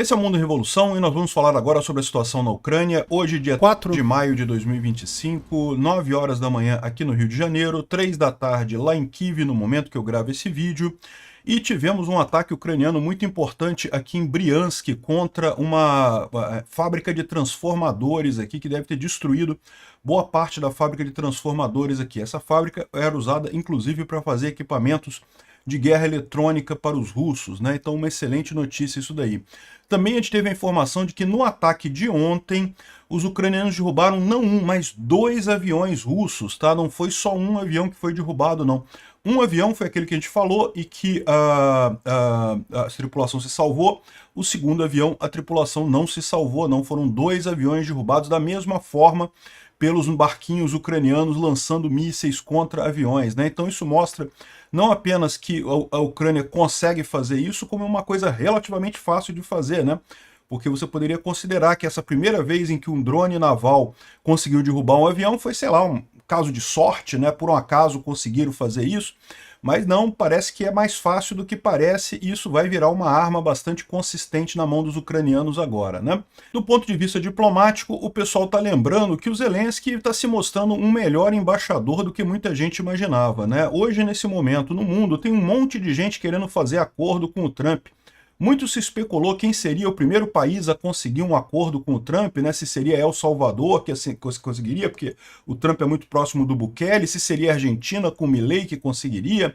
Esse é o Mundo em Revolução e nós vamos falar agora sobre a situação na Ucrânia. Hoje, dia 4 de maio de 2025, 9 horas da manhã aqui no Rio de Janeiro, 3 da tarde lá em Kiev, no momento que eu gravo esse vídeo. E tivemos um ataque ucraniano muito importante aqui em Briansk contra uma fábrica de transformadores aqui, que deve ter destruído boa parte da fábrica de transformadores aqui. Essa fábrica era usada, inclusive, para fazer equipamentos de guerra eletrônica para os russos, né? Então, uma excelente notícia isso daí. Também a gente teve a informação de que no ataque de ontem, os ucranianos derrubaram não um, mas 2 aviões russos, tá? Não foi só um avião que foi derrubado, não. Um avião foi aquele que a gente falou e que a tripulação se salvou. O segundo avião, a tripulação não se salvou, não. Foram 2 aviões derrubados da mesma forma pelos barquinhos ucranianos lançando mísseis contra aviões, né? Então isso mostra não apenas que a Ucrânia consegue fazer isso, como é uma coisa relativamente fácil de fazer, né? Porque você poderia considerar que essa primeira vez em que um drone naval conseguiu derrubar um avião foi, sei lá, um caso de sorte, né? Por um acaso conseguiram fazer isso. Mas não, parece que é mais fácil do que parece e isso vai virar uma arma bastante consistente na mão dos ucranianos agora, né? Do ponto de vista diplomático, o pessoal está lembrando que o Zelensky está se mostrando um melhor embaixador do que muita gente imaginava, né? Hoje, nesse momento, no mundo, tem um monte de gente querendo fazer acordo com o Trump. Muito se especulou quem seria o primeiro país a conseguir um acordo com o Trump, né? Se seria El Salvador que assim conseguiria, porque o Trump é muito próximo do Bukele, se seria a Argentina com o Milei que conseguiria,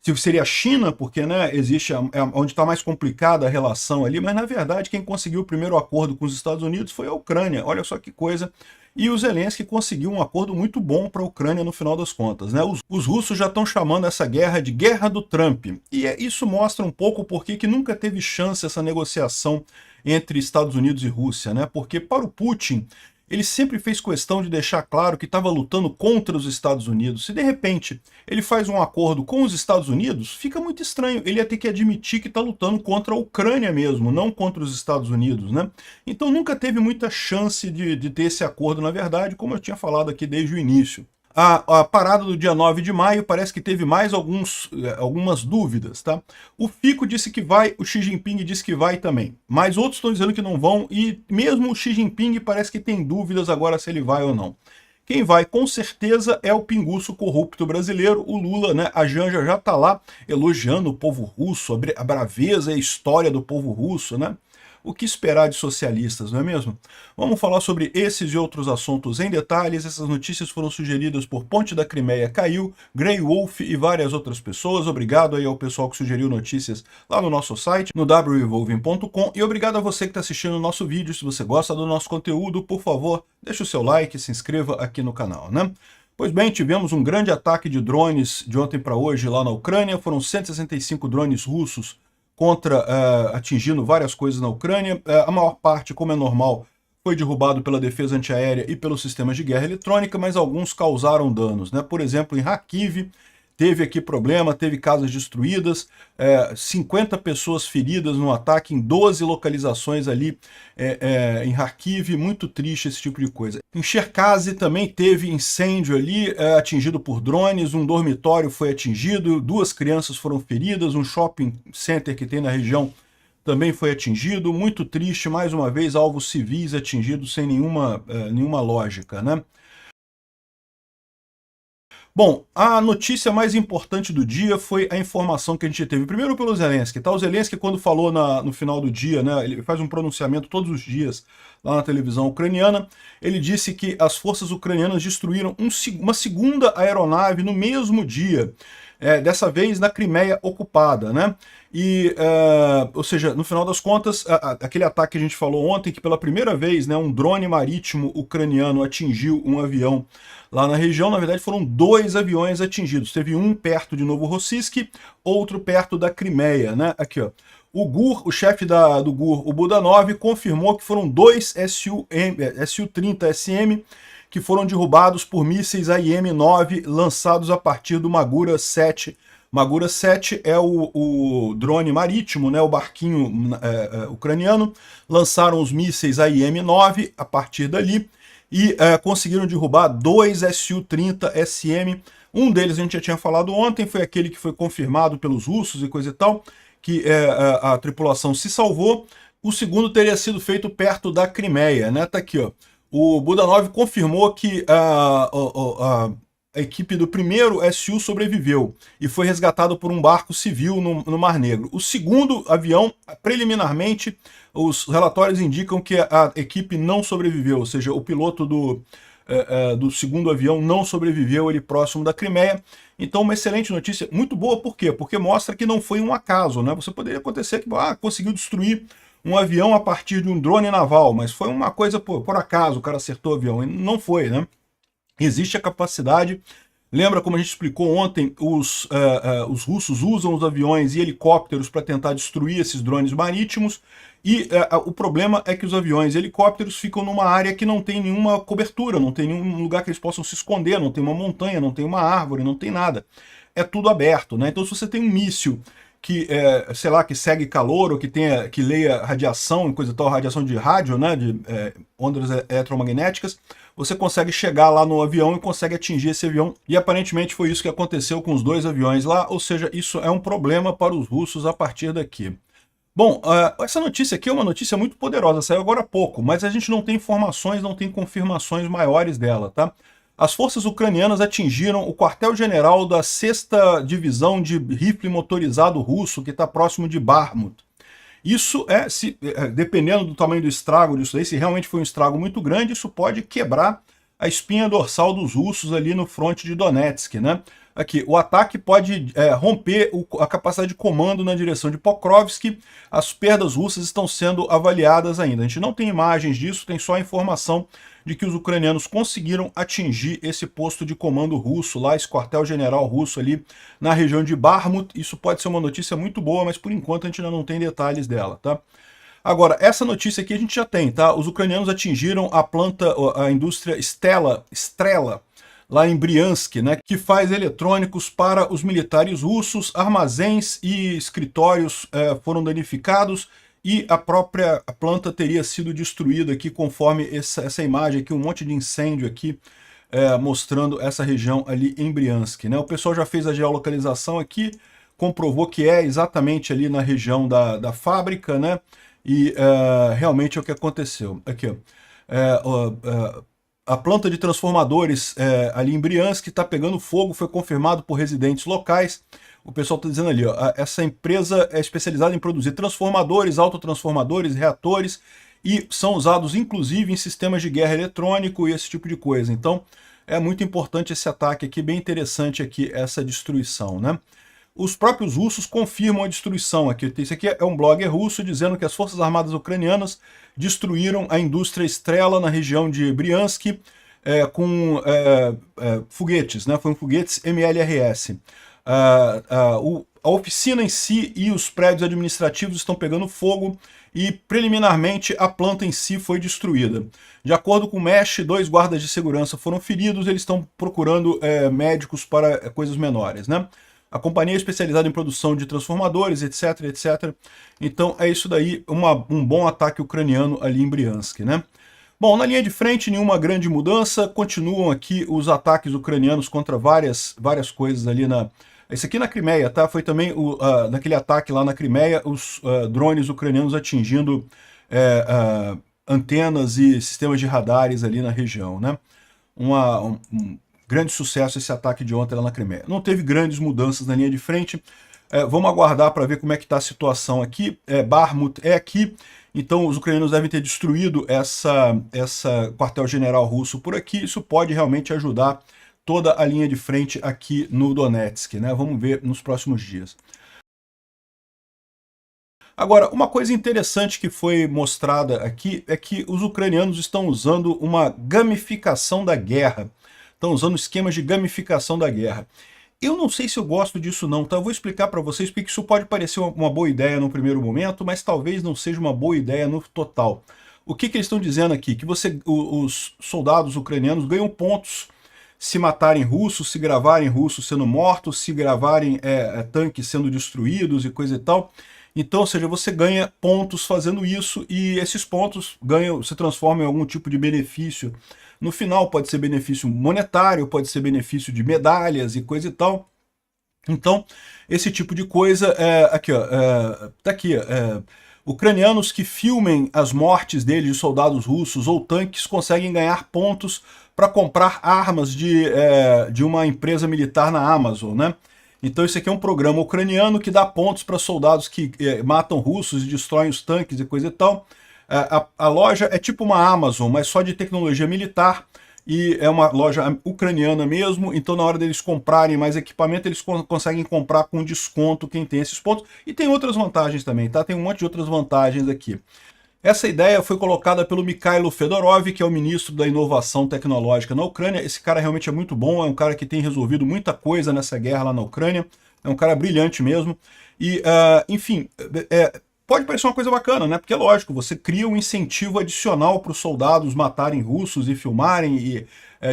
se seria a China, porque né, existe onde está mais complicada a relação ali, mas na verdade quem conseguiu o primeiro acordo com os Estados Unidos foi a Ucrânia, olha só que coisa. E o Zelensky conseguiu um acordo muito bom para a Ucrânia no final das contas, né? Os russos já estão chamando essa guerra de Guerra do Trump. E isso mostra um pouco por que nunca teve chance essa negociação entre Estados Unidos e Rússia, né? Porque para o Putin, ele sempre fez questão de deixar claro que estava lutando contra os Estados Unidos. Se de repente ele faz um acordo com os Estados Unidos, fica muito estranho. Ele ia ter que admitir que está lutando contra a Ucrânia mesmo, não contra os Estados Unidos, né? Então nunca teve muita chance de ter esse acordo, na verdade, como eu tinha falado aqui desde o início. A parada do dia 9 de maio parece que teve mais algumas dúvidas, tá? O Fico disse que vai, o Xi Jinping disse que vai também. Mas outros estão dizendo que não vão e mesmo o Xi Jinping parece que tem dúvidas agora se ele vai ou não. Quem vai com certeza é o pinguço corrupto brasileiro, o Lula, né? A Janja já tá lá elogiando o povo russo, a braveza e a história do povo russo, né? O que esperar de socialistas, não é mesmo? Vamos falar sobre esses e outros assuntos em detalhes. Essas notícias foram sugeridas por Ponte da Crimeia Caiu, Grey Wolf e várias outras pessoas. Obrigado aí ao pessoal que sugeriu notícias lá no nosso site, no wrevolving.com. E obrigado a você que está assistindo o nosso vídeo. Se você gosta do nosso conteúdo, por favor, deixe o seu like e se inscreva aqui no canal, né? Pois bem, tivemos um grande ataque de drones de ontem para hoje lá na Ucrânia. Foram 165 drones russos atingindo várias coisas na Ucrânia. A maior parte, como é normal, foi derrubado pela defesa antiaérea e pelos sistemas de guerra eletrônica, mas alguns causaram danos, né? Por exemplo, em Kharkiv, teve aqui problema, teve casas destruídas, 50 pessoas feridas no ataque em 12 localizações ali em Kharkiv, muito triste esse tipo de coisa. Em Cherkasy também teve incêndio ali, atingido por drones, um dormitório foi atingido, 2 crianças foram feridas, um shopping center que tem na região também foi atingido, muito triste, mais uma vez, alvos civis atingidos sem nenhuma lógica, né? Bom, a notícia mais importante do dia foi a informação que a gente teve, primeiro pelo Zelensky, tá? O Zelensky, quando falou no final do dia, né, ele faz um pronunciamento todos os dias lá na televisão ucraniana, ele disse que as forças ucranianas destruíram uma segunda aeronave no mesmo dia, dessa vez na Crimeia ocupada, né? E, ou seja, no final das contas, aquele ataque que a gente falou ontem, que pela primeira vez, né, um drone marítimo ucraniano atingiu um avião lá na região, na verdade foram 2 aviões atingidos. Teve um perto de Novorossiysk, outro perto da Crimeia, né? Aqui, ó. O GUR, o chefe do GUR, o Budanov, confirmou que foram 2 Su-30 SM que foram derrubados por mísseis AIM-9 lançados a partir do Magura 7. Magura 7 é o drone marítimo, né, o barquinho ucraniano. Lançaram os mísseis AIM-9 a partir dali e conseguiram derrubar 2 Su-30 SM. Um deles a gente já tinha falado ontem, foi aquele que foi confirmado pelos russos e coisa e tal, que a tripulação se salvou. O segundo teria sido feito perto da Crimeia, né? Tá aqui, ó. O Budanov confirmou que a equipe do primeiro SU sobreviveu e foi resgatado por um barco civil no Mar Negro. O segundo avião, preliminarmente, os relatórios indicam que a equipe não sobreviveu, ou seja, o piloto do segundo avião não sobreviveu ali próximo da Crimeia. Então, uma excelente notícia, muito boa, por quê? Porque mostra que não foi um acaso, né? Você poderia acontecer que conseguiu destruir um avião a partir de um drone naval, mas foi uma coisa por acaso, o cara acertou o avião, e não foi, né? Existe a capacidade. Lembra como a gente explicou ontem, os russos usam os aviões e helicópteros para tentar destruir esses drones marítimos, e o problema é que os aviões e helicópteros ficam numa área que não tem nenhuma cobertura, não tem nenhum lugar que eles possam se esconder, não tem uma montanha, não tem uma árvore, não tem nada. É tudo aberto, né? Então se você tem um míssil que, sei lá, que segue calor, ou que leia radiação, coisa tal, radiação de rádio, né, de ondas eletromagnéticas, você consegue chegar lá no avião e consegue atingir esse avião. E aparentemente foi isso que aconteceu com os dois aviões lá, ou seja, isso é um problema para os russos a partir daqui. Bom, essa notícia aqui é uma notícia muito poderosa, saiu agora há pouco, mas a gente não tem informações, não tem confirmações maiores dela, tá? As forças ucranianas atingiram o quartel-general da 6ª Divisão de Rifle Motorizado Russo, que está próximo de Bakhmut. Isso dependendo do tamanho do estrago disso aí, se realmente foi um estrago muito grande, isso pode quebrar a espinha dorsal dos russos ali no fronte de Donetsk, né? Aqui, o ataque pode romper a capacidade de comando na direção de Pokrovsk. As perdas russas estão sendo avaliadas ainda. A gente não tem imagens disso, tem só a informação de que os ucranianos conseguiram atingir esse posto de comando russo, lá, esse quartel-general russo ali na região de Bakhmut. Isso pode ser uma notícia muito boa, mas por enquanto a gente ainda não tem detalhes dela, tá? Agora, essa notícia aqui a gente já tem, tá? Os ucranianos atingiram a indústria Strela, lá em Briansk, né, que faz eletrônicos para os militares russos. Armazéns e escritórios foram danificados e a própria planta teria sido destruída aqui, conforme essa imagem aqui, um monte de incêndio aqui, mostrando essa região ali em Briansk, né? O pessoal já fez a geolocalização aqui, comprovou que é exatamente ali na região da fábrica, né? E realmente é o que aconteceu. Aqui, ó. A planta de transformadores ali em Briansk está pegando fogo, foi confirmado por residentes locais. O pessoal está dizendo ali, ó, essa empresa é especializada em produzir transformadores, autotransformadores, reatores, e são usados inclusive em sistemas de guerra eletrônico e esse tipo de coisa. Então é muito importante esse ataque aqui, bem interessante aqui essa destruição, né? Os próprios russos confirmam a destruição aqui. Isso aqui é um blogger russo dizendo que as forças armadas ucranianas destruíram a indústria Strela na região de Briansk com foguetes, né? Foram foguetes MLRS. A oficina em si e os prédios administrativos estão pegando fogo e, preliminarmente, a planta em si foi destruída. De acordo com o Mesh, 2 guardas de segurança foram feridos, eles estão procurando médicos para coisas menores, né? A companhia é especializada em produção de transformadores, etc, etc. Então é isso daí, um bom ataque ucraniano ali em Briansk, né? Bom, na linha de frente, nenhuma grande mudança. Continuam aqui os ataques ucranianos contra várias coisas ali Esse aqui na Crimeia, tá? Foi também naquele ataque lá na Crimeia, os drones ucranianos atingindo antenas e sistemas de radares ali na região, né? Um grande sucesso esse ataque de ontem lá na Crimeia. Não teve grandes mudanças na linha de frente. Vamos aguardar para ver como é que está a situação aqui. Bakhmut é aqui, então os ucranianos devem ter destruído essa quartel-general russo por aqui. Isso pode realmente ajudar toda a linha de frente aqui no Donetsk, né? Vamos ver nos próximos dias. Agora, uma coisa interessante que foi mostrada aqui é que os ucranianos estão usando uma gamificação da guerra. Estão usando esquemas de gamificação da guerra. Eu não sei se eu gosto disso não, tá? Eu vou explicar para vocês porque isso pode parecer uma boa ideia no primeiro momento, mas talvez não seja uma boa ideia no total. O que eles estão dizendo aqui? Que os soldados ucranianos ganham pontos se matarem russos, se gravarem russos sendo mortos, se gravarem tanques sendo destruídos e coisa e tal. Então, ou seja, você ganha pontos fazendo isso e esses pontos se transformam em algum tipo de benefício. No final pode ser benefício monetário, pode ser benefício de medalhas e coisa e tal. Então, esse tipo de coisa, aqui ó, tá aqui, Ucranianos que filmem as mortes deles de soldados russos ou tanques conseguem ganhar pontos para comprar armas de uma empresa militar na Amazon, né? Então isso aqui é um programa ucraniano que dá pontos para soldados que matam russos e destroem os tanques e coisa e tal. A loja é tipo uma Amazon, mas só de tecnologia militar, e é uma loja ucraniana mesmo, então na hora deles comprarem mais equipamento, eles conseguem comprar com desconto quem tem esses pontos. E tem outras vantagens também, tá? Tem um monte de outras vantagens aqui. Essa ideia foi colocada pelo Mikhailo Fedorov, que é o ministro da Inovação Tecnológica na Ucrânia. Esse cara realmente é muito bom, é um cara que tem resolvido muita coisa nessa guerra lá na Ucrânia, é um cara brilhante mesmo. E, enfim, pode parecer uma coisa bacana, né? Porque é lógico, você cria um incentivo adicional para os soldados matarem russos e filmarem e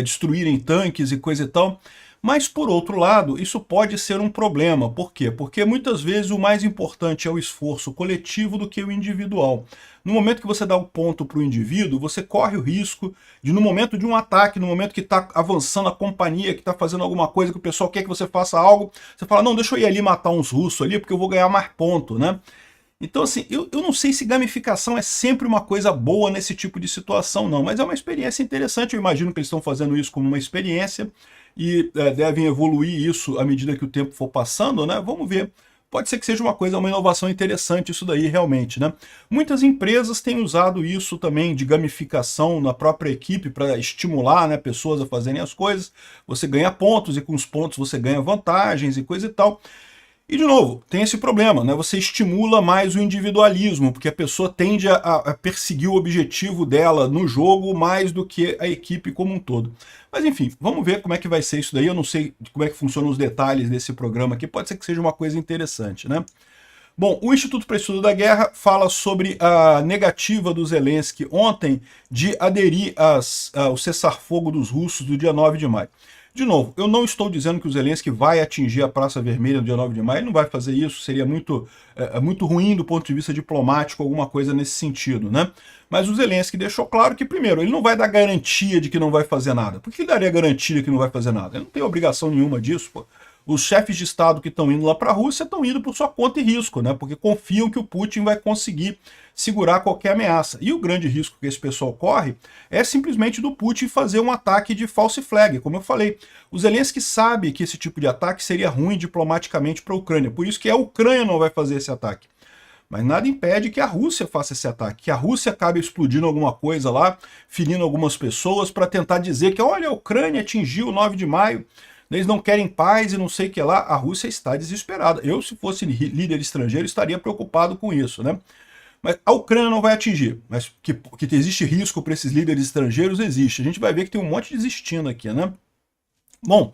destruírem tanques e coisa e tal. Mas, por outro lado, isso pode ser um problema. Por quê? Porque muitas vezes o mais importante é o esforço coletivo do que o individual. No momento que você dá o ponto para o indivíduo, você corre o risco de, no momento de um ataque, no momento que está avançando a companhia, que está fazendo alguma coisa, que o pessoal quer que você faça algo, você fala, não, deixa eu ir ali matar uns russos ali, porque eu vou ganhar mais ponto, né? Então, assim, eu não sei se gamificação é sempre uma coisa boa nesse tipo de situação, não, mas é uma experiência interessante. Eu imagino que eles estão fazendo isso como uma experiência e devem evoluir isso à medida que o tempo for passando, né? Vamos ver. Pode ser que seja uma inovação interessante isso daí realmente, né? Muitas empresas têm usado isso também de gamificação na própria equipe para estimular, né, pessoas a fazerem as coisas. Você ganha pontos e com os pontos você ganha vantagens e coisa e tal. E, de novo, tem esse problema, né? Você estimula mais o individualismo, porque a pessoa tende a perseguir o objetivo dela no jogo mais do que a equipe como um todo. Mas, enfim, vamos ver como é que vai ser isso daí. Eu não sei como é que funcionam os detalhes desse programa aqui. Pode ser que seja uma coisa interessante, né? Bom, o Instituto para o Estudo da Guerra fala sobre a negativa do Zelensky ontem de aderir ao cessar-fogo dos russos do dia 9 de maio. De novo, eu não estou dizendo que o Zelensky vai atingir a Praça Vermelha no dia 9 de maio, ele não vai fazer isso, seria muito ruim do ponto de vista diplomático, alguma coisa nesse sentido, né? Mas o Zelensky deixou claro que, primeiro, ele não vai dar garantia de que não vai fazer nada. Por que ele daria garantia de que não vai fazer nada? Ele não tem obrigação nenhuma disso, pô. Os chefes de Estado que estão indo lá para a Rússia estão indo por sua conta e risco, né? Porque confiam que o Putin vai conseguir segurar qualquer ameaça. E o grande risco que esse pessoal corre é simplesmente do Putin fazer um ataque de false flag. Como eu falei, o Zelensky sabe que esse tipo de ataque seria ruim diplomaticamente para a Ucrânia. Por isso que a Ucrânia não vai fazer esse ataque. Mas nada impede que a Rússia faça esse ataque, que a Rússia acabe explodindo alguma coisa lá, ferindo algumas pessoas, para tentar dizer que, olha, a Ucrânia atingiu o 9 de maio, eles não querem paz e não sei o que lá. A Rússia está desesperada. Eu, se fosse líder estrangeiro, estaria preocupado com isso, né? Mas a Ucrânia não vai atingir. Mas que existe risco para esses líderes estrangeiros, existe. A gente vai ver que tem um monte desistindo aqui, né? Bom,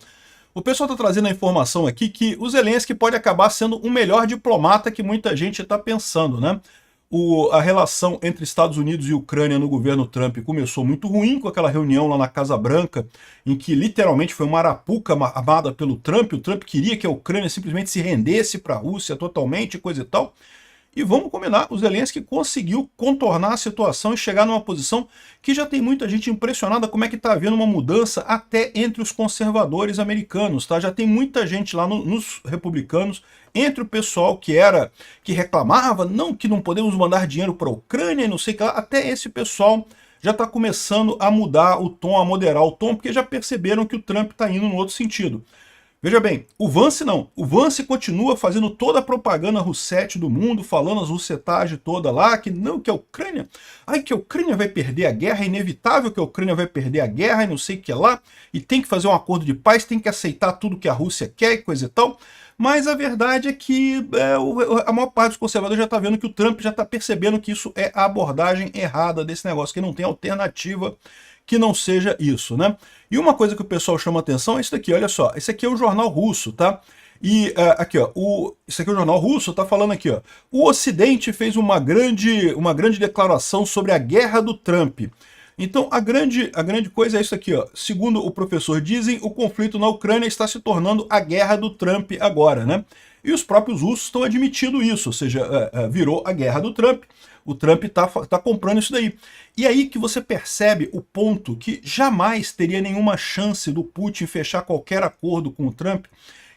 o pessoal está trazendo a informação aqui que o Zelensky pode acabar sendo o melhor diplomata que muita gente está pensando, né? A relação entre Estados Unidos e Ucrânia no governo Trump começou muito ruim, com aquela reunião lá na Casa Branca, em que literalmente foi uma arapuca armada pelo Trump. O Trump queria que a Ucrânia simplesmente se rendesse para a Rússia totalmente, coisa e tal. E vamos combinar, o Zelensky conseguiu contornar a situação e chegar numa posição que já tem muita gente impressionada como é que está havendo uma mudança até entre os conservadores americanos, tá? Já tem muita gente lá nos republicanos, entre o pessoal que reclamava, não, que não podemos mandar dinheiro para a Ucrânia e não sei o que lá, até esse pessoal já está começando a mudar o tom, a moderar o tom, porque já perceberam que o Trump está indo no outro sentido. Veja bem, o Vance não. O Vance continua fazendo toda a propaganda russete do mundo, falando as russetagens toda lá, que não, que a Ucrânia... Ai, que a Ucrânia vai perder a guerra, é inevitável que a Ucrânia vai perder a guerra e não sei o que lá, e tem que fazer um acordo de paz, tem que aceitar tudo que a Rússia quer e coisa e tal. Mas a verdade é que a maior parte dos conservadores já está vendo que o Trump já está percebendo que isso é a abordagem errada desse negócio, que não tem alternativa que não seja isso, né? E uma coisa que o pessoal chama atenção é isso daqui, olha só, esse aqui é o jornal russo, tá? E aqui, ó, isso aqui é o jornal russo, tá falando aqui, ó, o Ocidente fez uma grande declaração sobre a guerra do Trump. Então, a grande coisa é isso aqui, ó. Segundo o professor Dizem, o conflito na Ucrânia está se tornando a guerra do Trump agora, né? E os próprios russos estão admitindo isso, ou seja, virou a guerra do Trump. O Trump tá comprando isso daí. E aí que você percebe o ponto que jamais teria nenhuma chance do Putin fechar qualquer acordo com o Trump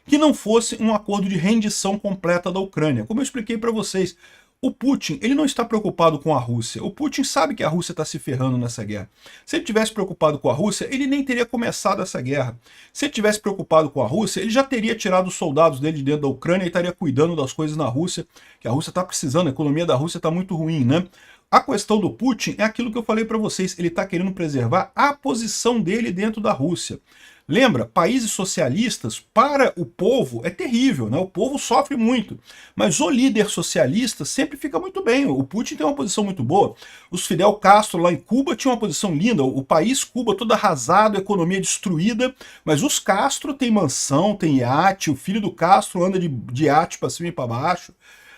que não fosse um acordo de rendição completa da Ucrânia. Como eu expliquei para vocês, O Putin, ele não está preocupado com a Rússia. O Putin sabe que a Rússia está se ferrando nessa guerra. Se ele tivesse preocupado com a Rússia, ele nem teria começado essa guerra. Se ele tivesse preocupado com a Rússia, ele já teria tirado os soldados dele de dentro da Ucrânia e estaria cuidando das coisas na Rússia, que a Rússia está precisando, a economia da Rússia está muito ruim, né? A questão do Putin é aquilo que eu falei para vocês, ele está querendo preservar a posição dele dentro da Rússia. Lembra, países socialistas, para o povo, é terrível, né? O povo sofre muito. Mas o líder socialista sempre fica muito bem. O Putin tem uma posição muito boa. Os Fidel Castro lá em Cuba tinham uma posição linda. O país Cuba todo arrasado, economia destruída. Mas os Castro têm mansão, tem iate. O filho do Castro anda de iate para cima e para baixo.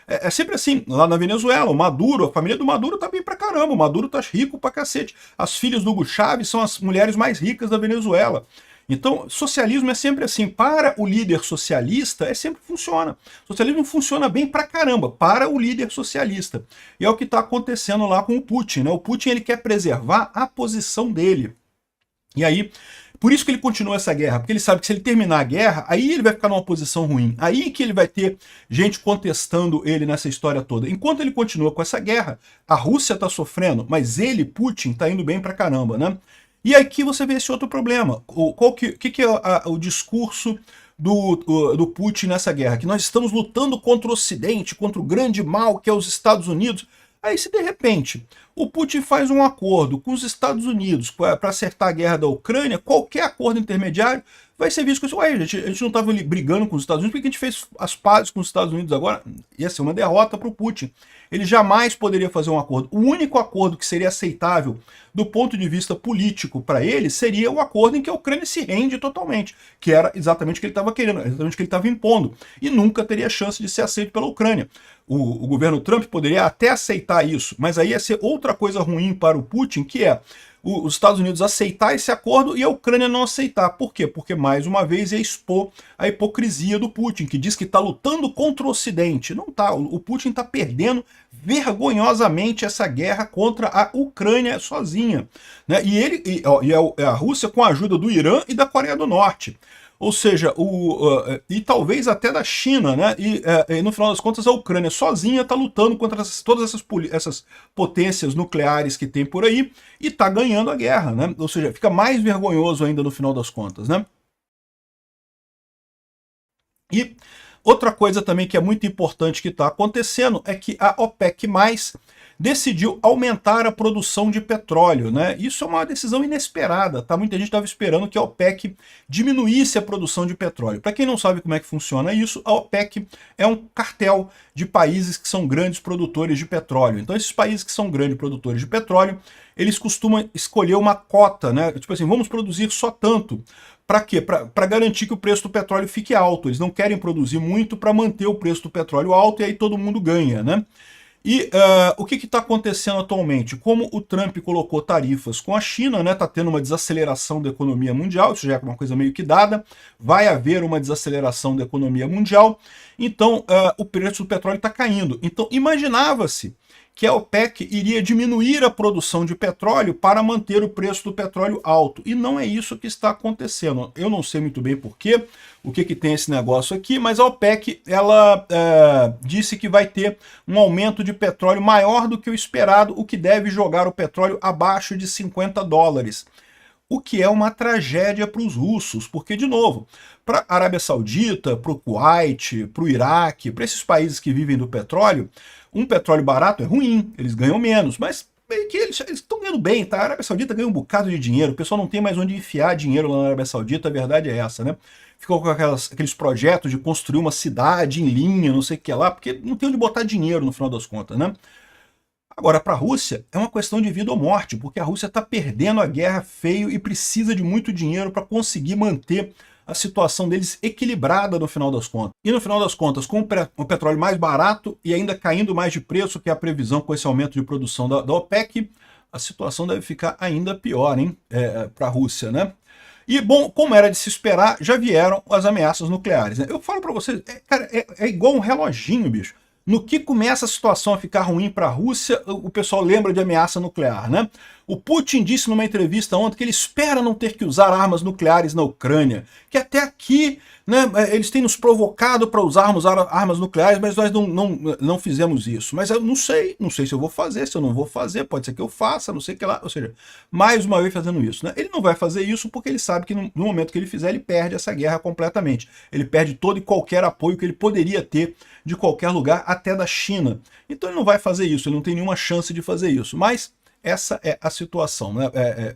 É sempre assim, lá na Venezuela, o Maduro, a família do Maduro tá bem pra caramba, o Maduro tá rico pra cacete. As filhas do Hugo Chávez são as mulheres mais ricas da Venezuela. Então, socialismo é sempre assim, para o líder socialista, sempre funciona. Socialismo funciona bem pra caramba, para o líder socialista. E é o que está acontecendo lá com o Putin, né? O Putin, ele quer preservar a posição dele. E aí, por isso que ele continua essa guerra, porque ele sabe que se ele terminar a guerra, aí ele vai ficar numa posição ruim. Aí que ele vai ter gente contestando ele nessa história toda. Enquanto ele continua com essa guerra, a Rússia está sofrendo, mas ele, Putin, está indo bem pra caramba, né? E aqui você vê esse outro problema. O que é o discurso do Putin nessa guerra? Que nós estamos lutando contra o Ocidente, contra o grande mal que é os Estados Unidos. Aí se de repente o Putin faz um acordo com os Estados Unidos para acertar a guerra da Ucrânia, qualquer acordo intermediário vai ser visto como assim, ué, a gente não estava brigando com os Estados Unidos, por que a gente fez as pazes com os Estados Unidos agora? Ia ser uma derrota para o Putin. Ele jamais poderia fazer um acordo. O único acordo que seria aceitável do ponto de vista político para ele seria o acordo em que a Ucrânia se rende totalmente, que era exatamente o que ele estava querendo, exatamente o que ele estava impondo, e nunca teria chance de ser aceito pela Ucrânia. O governo Trump poderia até aceitar isso, mas aí ia ser outra coisa ruim para o Putin, que é os Estados Unidos aceitar esse acordo e a Ucrânia não aceitar. Por quê? Porque, mais uma vez, ia expor a hipocrisia do Putin, que diz que está lutando contra o Ocidente. Não está. O Putin está perdendo vergonhosamente essa guerra contra a Ucrânia sozinha, né? E a Rússia com a ajuda do Irã e da Coreia do Norte. Ou seja, e talvez até da China, né? E no final das contas a Ucrânia sozinha está lutando contra todas essas potências nucleares que tem por aí e está ganhando a guerra, né? Ou seja, fica mais vergonhoso ainda no final das contas, né? E outra coisa também que é muito importante que está acontecendo é que a OPEC+, decidiu aumentar a produção de petróleo, né? Isso é uma decisão inesperada, tá? Muita gente estava esperando que a OPEC diminuísse a produção de petróleo. Para quem não sabe como é que funciona isso, a OPEC é um cartel de países que são grandes produtores de petróleo. Então esses países que são grandes produtores de petróleo, eles costumam escolher uma cota, né? Tipo assim, vamos produzir só tanto. Para quê? Para garantir que o preço do petróleo fique alto. Eles não querem produzir muito para manter o preço do petróleo alto e aí todo mundo ganha, né? E o que está acontecendo atualmente? Como o Trump colocou tarifas com a China, né? Está tendo uma desaceleração da economia mundial, isso já é uma coisa meio que dada, vai haver uma desaceleração da economia mundial, então o preço do petróleo está caindo. Então imaginava-se que a OPEC iria diminuir a produção de petróleo para manter o preço do petróleo alto. E não é isso que está acontecendo. Eu não sei muito bem porquê, o que tem esse negócio aqui, mas a OPEC ela disse que vai ter um aumento de petróleo maior do que o esperado, o que deve jogar o petróleo abaixo de $50. O que é uma tragédia para os russos, porque, de novo, para a Arábia Saudita, para o Kuwait, para o Iraque, para esses países que vivem do petróleo, um petróleo barato é ruim, eles ganham menos, mas que eles estão ganhando bem, tá? A Arábia Saudita ganha um bocado de dinheiro, o pessoal não tem mais onde enfiar dinheiro lá na Arábia Saudita, a verdade é essa, né? Ficou com aqueles projetos de construir uma cidade em linha, não sei o que lá, porque não tem onde botar dinheiro no final das contas, né? Agora, para a Rússia, é uma questão de vida ou morte, porque a Rússia está perdendo a guerra feio e precisa de muito dinheiro para conseguir manter a situação deles equilibrada no final das contas. E no final das contas, com o petróleo mais barato e ainda caindo mais de preço, que é a previsão com esse aumento de produção da OPEC, a situação deve ficar ainda pior, hein, para a Rússia, né? E, bom, como era de se esperar, já vieram as ameaças nucleares, né? Eu falo para vocês, cara, é igual um reloginho, bicho. No que começa a situação a ficar ruim para a Rússia, o pessoal lembra de ameaça nuclear, né? O Putin disse numa entrevista ontem que ele espera não ter que usar armas nucleares na Ucrânia, que até aqui né, eles têm nos provocado para usarmos armas nucleares, mas nós não fizemos isso. Mas eu não sei se eu vou fazer, se eu não vou fazer, pode ser que eu faça, não sei o que lá. Ou seja, mais uma vez fazendo isso, né? Ele não vai fazer isso porque ele sabe que no momento que ele fizer, ele perde essa guerra completamente. Ele perde todo e qualquer apoio que ele poderia ter de qualquer lugar, até da China. Então ele não vai fazer isso, ele não tem nenhuma chance de fazer isso. Mas essa é a situação, né?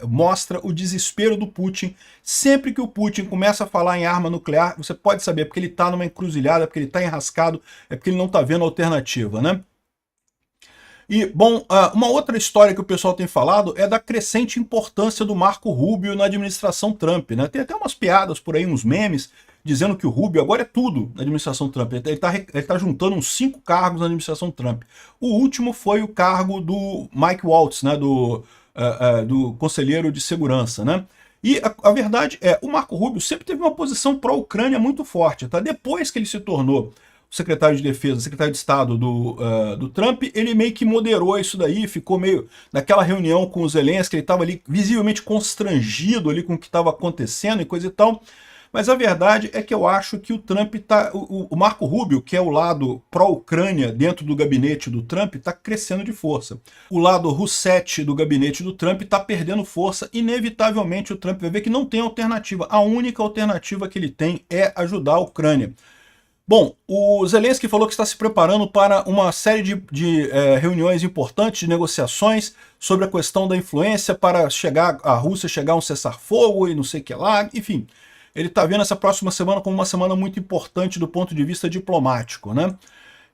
Mostra o desespero do Putin. Sempre que o Putin começa a falar em arma nuclear, você pode saber porque ele está numa encruzilhada, porque ele está enrascado, é porque ele não está vendo alternativa, né? E, bom, uma outra história que o pessoal tem falado é da crescente importância do Marco Rubio na administração Trump, né? Tem até umas piadas por aí, uns memes, dizendo que o Rubio agora é tudo na administração Trump. Ele tá juntando uns 5 cargos na administração Trump. O último foi o cargo do Mike Waltz, né? Do conselheiro de segurança, né? E a verdade é, o Marco Rubio sempre teve uma posição pró-Ucrânia muito forte, tá? Depois que ele se tornou o secretário de defesa, o secretário de Estado do Trump, ele meio que moderou isso daí, ficou meio naquela reunião com o Zelensky, ele estava ali visivelmente constrangido ali com o que estava acontecendo e coisa e tal. Mas a verdade é que eu acho que o Trump tá, o Marco Rubio, que é o lado pró-Ucrânia dentro do gabinete do Trump, está crescendo de força. O lado Rousseff do gabinete do Trump está perdendo força. Inevitavelmente o Trump vai ver que não tem alternativa. A única alternativa que ele tem é ajudar a Ucrânia. Bom, o Zelensky falou que está se preparando para uma série de reuniões importantes, de negociações sobre a questão da influência para a Rússia chegar a um cessar-fogo e não sei o que lá, enfim. Ele está vendo essa próxima semana como uma semana muito importante do ponto de vista diplomático, né?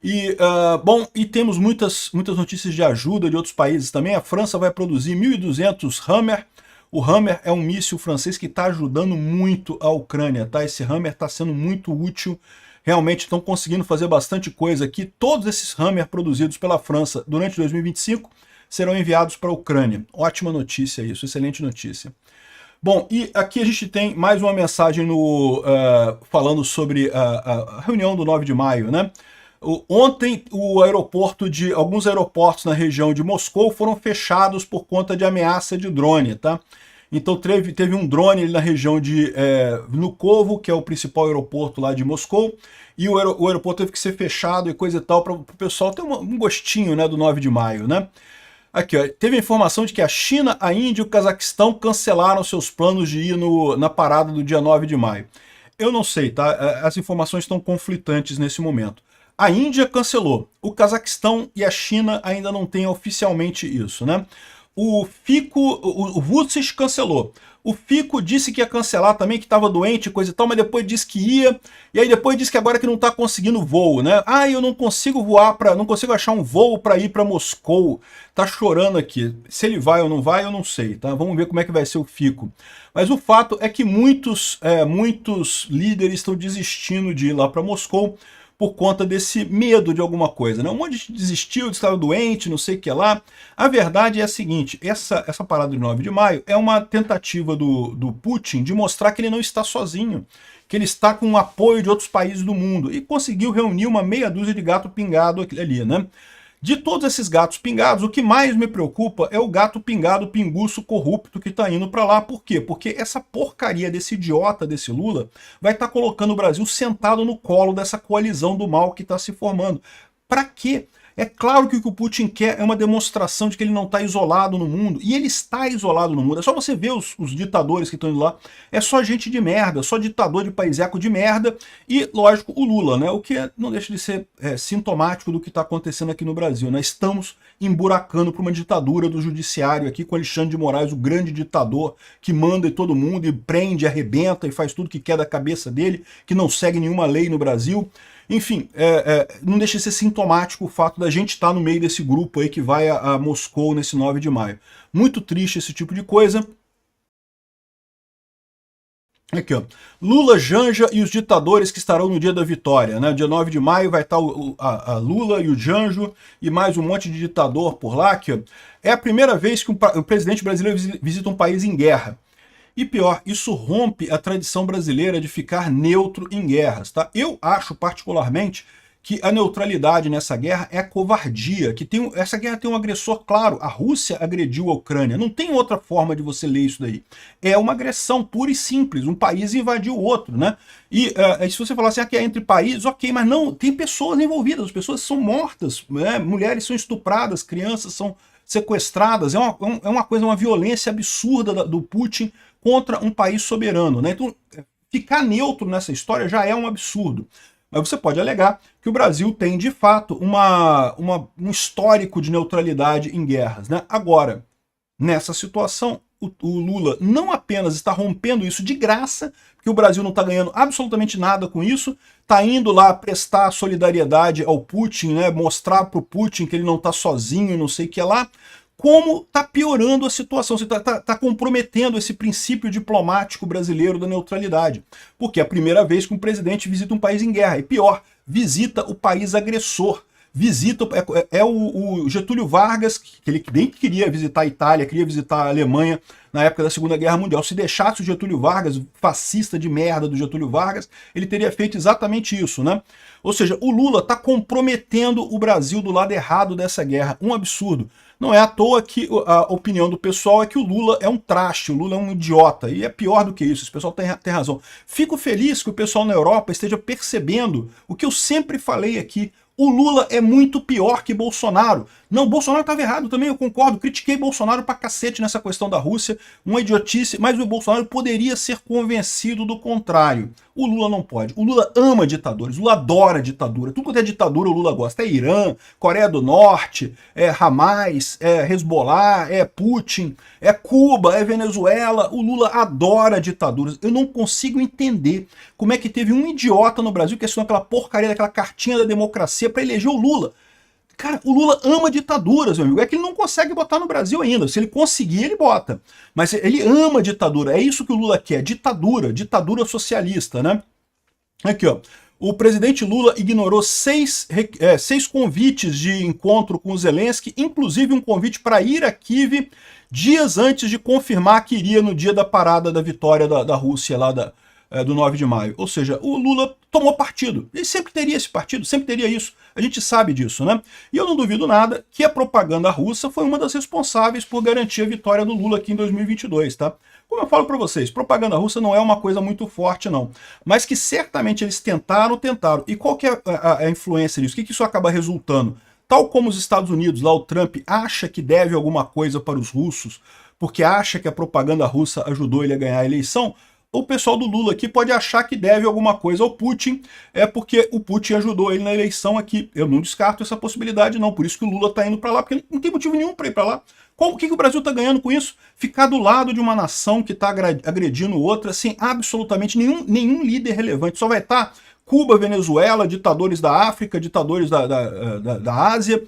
E, bom, e temos muitas notícias de ajuda de outros países também. A França vai produzir 1.200 Hammer. O Hammer é um míssil francês que está ajudando muito a Ucrânia, tá? Esse Hammer está sendo muito útil. Realmente estão conseguindo fazer bastante coisa aqui. Todos esses Hammer produzidos pela França durante 2025 serão enviados para a Ucrânia. Ótima notícia isso, excelente notícia. Bom, e aqui a gente tem mais uma mensagem falando sobre a reunião do 9 de maio, né? Ontem, alguns aeroportos na região de Moscou foram fechados por conta de ameaça de drone, tá? Então teve um drone ali na região de Vnukovo, que é o principal aeroporto lá de Moscou, e o aeroporto teve que ser fechado e coisa e tal, para o pessoal ter um gostinho, né, do 9 de maio, né? Aqui, ó, teve a informação de que a China, a Índia e o Cazaquistão cancelaram seus planos de ir na parada do dia 9 de maio. Eu não sei, tá? As informações estão conflitantes nesse momento. A Índia cancelou, o Cazaquistão e a China ainda não têm oficialmente isso, né? O Vucic cancelou. O Fico disse que ia cancelar também, que estava doente, coisa e tal, mas depois disse que ia, e aí depois disse que agora que não está conseguindo voo, né? Ah, eu não consigo não consigo achar um voo para ir para Moscou. Tá chorando aqui. Se ele vai ou não vai, eu não sei, tá? Vamos ver como é que vai ser o Fico. Mas o fato é que muitos líderes estão desistindo de ir lá para Moscou por conta desse medo de alguma coisa, né? Um monte de gente desistiu, estava doente, não sei o que lá. A verdade é a seguinte, essa parada de 9 de maio é uma tentativa do Putin de mostrar que ele não está sozinho, que ele está com o apoio de outros países do mundo, e conseguiu reunir uma meia dúzia de gato pingado ali, né? De todos esses gatos pingados, o que mais me preocupa é o gato pingado, pinguço, corrupto que está indo para lá. Por quê? Porque essa porcaria desse idiota, desse Lula, vai estar colocando o Brasil sentado no colo dessa coalizão do mal que está se formando. Para quê? É claro que o que o Putin quer é uma demonstração de que ele não está isolado no mundo. E ele está isolado no mundo. É só você ver os ditadores que estão indo lá. É só gente de merda, só ditador de paiseco de merda. E, lógico, o Lula, né? O que não deixa de ser sintomático do que está acontecendo aqui no Brasil. Nós estamos emburacando para uma ditadura do judiciário aqui com Alexandre de Moraes, o grande ditador que manda em todo mundo e prende, arrebenta e faz tudo que quer da cabeça dele, que não segue nenhuma lei no Brasil. Enfim, não deixa de ser sintomático o fato da gente estar no meio desse grupo aí que vai a Moscou nesse 9 de maio. Muito triste esse tipo de coisa. Aqui, ó. Lula, Janja e os ditadores que estarão no dia da vitória, né? Dia 9 de maio vai estar a Lula e o Janjo e mais um monte de ditador por lá. Aqui, ó. É a primeira vez que o presidente brasileiro visita um país em guerra. E pior, isso rompe a tradição brasileira de ficar neutro em guerras, tá? Eu acho particularmente que a neutralidade nessa guerra é covardia, que essa guerra tem um agressor claro, a Rússia agrediu a Ucrânia, não tem outra forma de você ler isso daí. É uma agressão pura e simples, um país invadiu o outro, né? E se você falar assim, que é entre países, ok, mas não, tem pessoas envolvidas, as pessoas são mortas, né? Mulheres são estupradas, crianças são sequestradas, é uma coisa, uma violência absurda do Putin contra um país soberano, né? Então, ficar neutro nessa história já é um absurdo. Mas você pode alegar que o Brasil tem, de fato, um histórico de neutralidade em guerras, né? Agora, nessa situação, o Lula não apenas está rompendo isso de graça, porque o Brasil não está ganhando absolutamente nada com isso, está indo lá prestar solidariedade ao Putin, né? Mostrar para o Putin que ele não está sozinho e não sei o que lá, como está piorando a situação, você está comprometendo esse princípio diplomático brasileiro da neutralidade. Porque é a primeira vez que um presidente visita um país em guerra, e pior, visita o país agressor. Visita, o Getúlio Vargas, que ele nem queria visitar a Itália, queria visitar a Alemanha na época da Segunda Guerra Mundial. Se deixasse o Getúlio Vargas, o fascista de merda do Getúlio Vargas, ele teria feito exatamente isso, né? Ou seja, o Lula está comprometendo o Brasil do lado errado dessa guerra, um absurdo. Não é à toa que a opinião do pessoal é que o Lula é um traste, o Lula é um idiota, e é pior do que isso, esse pessoal tem razão. Fico feliz que o pessoal na Europa esteja percebendo o que eu sempre falei aqui. O Lula é muito pior que Bolsonaro. Não, Bolsonaro estava errado também, eu concordo. Critiquei Bolsonaro pra cacete nessa questão da Rússia, uma idiotice, mas o Bolsonaro poderia ser convencido do contrário. O Lula não pode. O Lula ama ditadores, o Lula adora ditadura. Tudo quanto é ditadura o Lula gosta. É Irã, Coreia do Norte, é Hamas, é Hezbollah, é Putin, é Cuba, é Venezuela. O Lula adora ditaduras. Eu não consigo entender como é que teve um idiota no Brasil que assinou aquela porcaria daquela cartinha da democracia para eleger o Lula. Cara, o Lula ama ditaduras, meu amigo. É que ele não consegue botar no Brasil ainda. Se ele conseguir, ele bota. Mas ele ama ditadura. É isso que o Lula quer. Ditadura. Ditadura socialista, né? Aqui, ó. O presidente Lula ignorou seis convites de encontro com o Zelensky, inclusive um convite para ir a Kiev dias antes de confirmar que iria no dia da parada da vitória da Rússia lá do 9 de maio. Ou seja, o Lula tomou partido. Ele sempre teria esse partido, sempre teria isso. A gente sabe disso, né? E eu não duvido nada que a propaganda russa foi uma das responsáveis por garantir a vitória do Lula aqui em 2022, tá? Como eu falo para vocês, propaganda russa não é uma coisa muito forte, não. Mas que certamente eles tentaram. E qual que é a influência disso? O que isso acaba resultando? Tal como os Estados Unidos, lá o Trump acha que deve alguma coisa para os russos, porque acha que a propaganda russa ajudou ele a ganhar a eleição, o pessoal do Lula aqui pode achar que deve alguma coisa ao Putin, porque o Putin ajudou ele na eleição aqui. Eu não descarto essa possibilidade, não. Por isso que o Lula está indo para lá, porque ele não tem motivo nenhum para ir para lá. O que o Brasil está ganhando com isso? Ficar do lado de uma nação que está agredindo outra sem absolutamente nenhum líder relevante. Só vai estar Cuba, Venezuela, ditadores da África, ditadores da Ásia.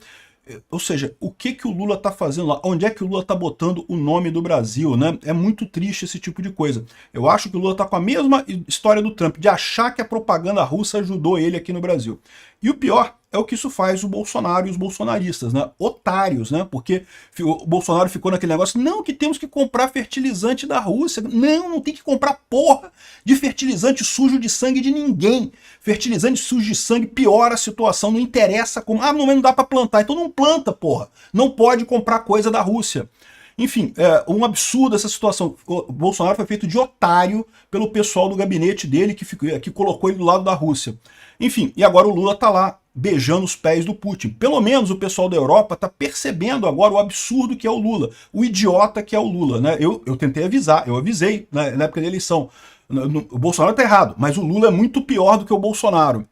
Ou seja, o que o Lula está fazendo lá? Onde é que o Lula está botando o nome do Brasil, né? É muito triste esse tipo de coisa. Eu acho que o Lula está com a mesma história do Trump, de achar que a propaganda russa ajudou ele aqui no Brasil. E o pior é o que isso faz o Bolsonaro e os bolsonaristas, né? Otários, né? Porque o Bolsonaro ficou naquele negócio, não, que temos que comprar fertilizante da Rússia. Não tem que comprar porra de fertilizante sujo de sangue de ninguém. Fertilizante sujo de sangue piora a situação, não interessa como... Ah, não dá para plantar, então não planta, porra. Não pode comprar coisa da Rússia. Enfim, um absurdo essa situação. O Bolsonaro foi feito de otário pelo pessoal do gabinete dele que colocou ele do lado da Rússia. Enfim, e agora o Lula tá lá beijando os pés do Putin. Pelo menos o pessoal da Europa está percebendo agora o absurdo que é o Lula, o idiota que é o Lula, né? Eu tentei avisar, eu avisei na época da eleição. O Bolsonaro está errado, mas o Lula é muito pior do que o Bolsonaro.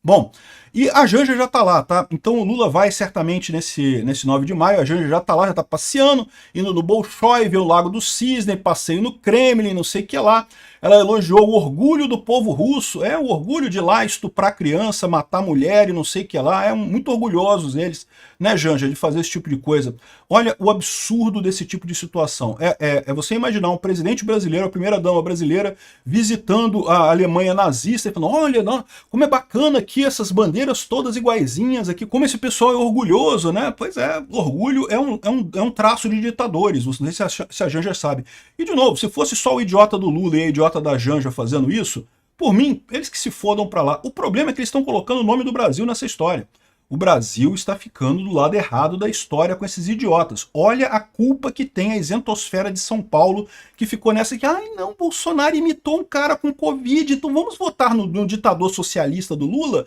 Bom, e a Janja já tá lá, tá? Então o Lula vai certamente nesse 9 de maio, a Janja já tá lá, já tá passeando, indo no Bolshoi, ver o Lago do Cisne, passeio no Kremlin, não sei o que lá. Ela elogiou o orgulho do povo russo, o orgulho de ir lá estuprar criança, matar mulher e não sei o que lá, muito orgulhosos eles, né, Janja, de fazer esse tipo de coisa. Olha o absurdo desse tipo de situação. É você imaginar um presidente brasileiro, a primeira-dama brasileira, visitando a Alemanha nazista e falando, olha, não, como é bacana aqui essas bandeiras todas iguaizinhas aqui, como esse pessoal é orgulhoso, né? Pois é, orgulho é um traço de ditadores, não sei se a Janja sabe. E de novo, se fosse só o idiota do Lula e a idiota da Janja fazendo isso, Por mim, eles que se fodam pra lá. O problema é que eles estão colocando o nome do Brasil nessa história. O Brasil está ficando do lado errado da história com esses idiotas. Olha a culpa que tem a isentosfera de São Paulo, que ficou nessa que, ai não, Bolsonaro imitou um cara com Covid, então vamos votar no ditador socialista do Lula?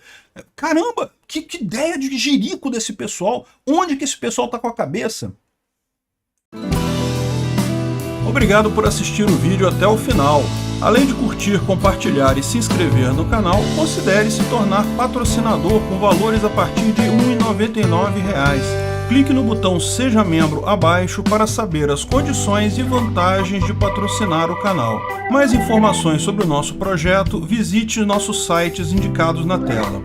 Caramba, que ideia de jirico desse pessoal. Onde que esse pessoal tá com a cabeça? Obrigado por assistir o vídeo até o final. Além de curtir, compartilhar e se inscrever no canal, considere se tornar patrocinador com valores a partir de R$ 1,99. Clique no botão Seja Membro abaixo para saber as condições e vantagens de patrocinar o canal. Mais informações sobre o nosso projeto, visite nossos sites indicados na tela.